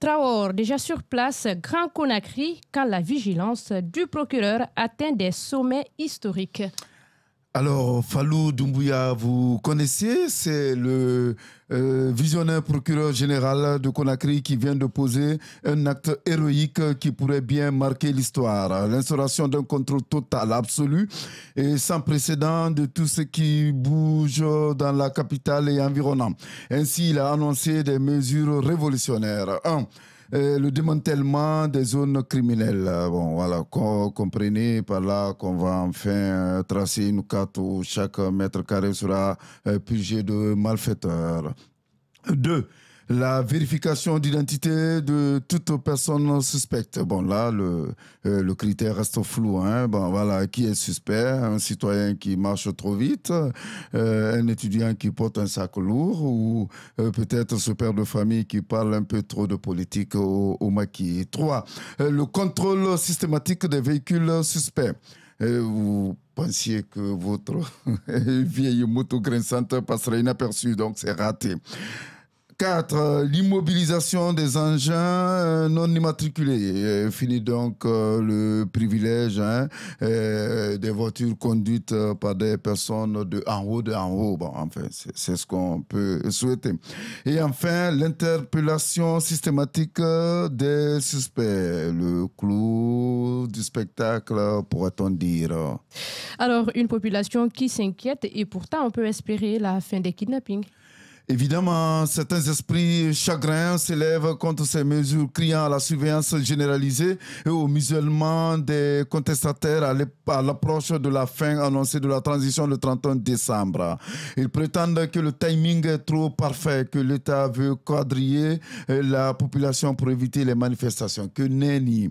Traor, déjà sur place, Grand Conakry, quand la vigilance du procureur atteint des sommets historiques. Alors, Fallou Doumbouya, vous connaissez, c'est le visionnaire procureur général de Conakry qui vient de poser un acte héroïque qui pourrait bien marquer l'histoire. L'instauration d'un contrôle total, absolu et sans précédent de tout ce qui bouge dans la capitale et environnant. Ainsi, il a annoncé des mesures révolutionnaires. Le démantèlement des zones criminelles. Bon, voilà, comprenez par là qu'on va enfin tracer une carte où chaque mètre carré sera purgé de malfaiteurs. Deux, la vérification d'identité de toute personne suspecte. Bon, là, le critère reste flou. Hein. Bon, voilà, qui est suspect? Un citoyen qui marche trop vite, un étudiant qui porte un sac lourd ou peut-être ce père de famille qui parle un peu trop de politique au maquis. Trois, le contrôle systématique des véhicules suspects. Vous pensiez que votre vieille moto grinçante passerait inaperçue, donc c'est raté. 4. L'immobilisation des engins non immatriculés. Fini donc le privilège des voitures conduites par des personnes de en haut. Bon, enfin, c'est ce qu'on peut souhaiter. Et enfin, l'interpellation systématique des suspects. Le clou du spectacle, pourrait-on dire. Alors, une population qui s'inquiète et pourtant on peut espérer la fin des kidnappings. Évidemment, certains esprits chagrins s'élèvent contre ces mesures, criant à la surveillance généralisée et au musellement des contestataires à l'approche de la fin annoncée de la transition le 31 décembre. Ils prétendent que le timing est trop parfait, que l'État veut quadriller la population pour éviter les manifestations. Que nenni.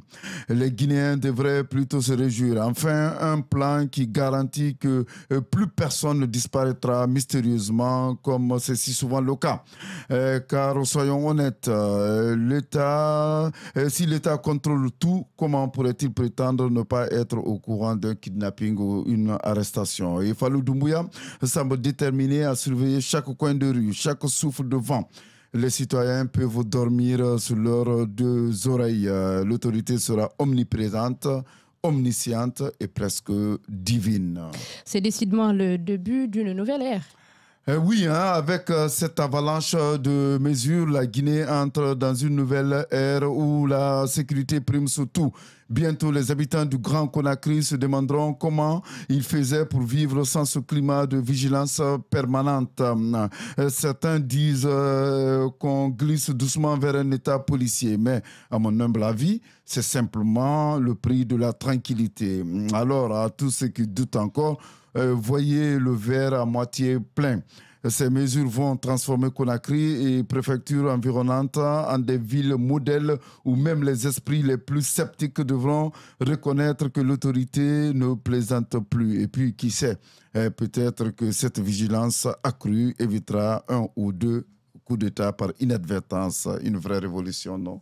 Les Guinéens devraient plutôt se réjouir. Enfin, un plan qui garantit que plus personne ne disparaîtra mystérieusement comme c'est si souvent le cas. Car soyons honnêtes, si l'État contrôle tout, comment pourrait-il prétendre ne pas être au courant d'un kidnapping ou une arrestation? Et Fallou Doumbouya semble déterminé à surveiller chaque coin de rue, chaque souffle de vent. Les citoyens peuvent dormir sur leurs deux oreilles. L'autorité sera omniprésente, omnisciente et presque divine. C'est décidément le début d'une nouvelle ère. Oui, hein, avec cette avalanche de mesures, la Guinée entre dans une nouvelle ère où la sécurité prime surtout. Bientôt, les habitants du Grand Conakry se demanderont comment ils faisaient pour vivre sans ce climat de vigilance permanente. Certains disent qu'on glisse doucement vers un état policier, mais à mon humble avis, c'est simplement le prix de la tranquillité. Alors, à tous ceux qui doutent encore, voyez le verre à moitié plein. Ces mesures vont transformer Conakry et préfectures environnantes en des villes modèles où même les esprits les plus sceptiques devront reconnaître que l'autorité ne plaisante plus. Et puis, qui sait, peut-être que cette vigilance accrue évitera un ou deux coups d'État par inadvertance. Une vraie révolution, non?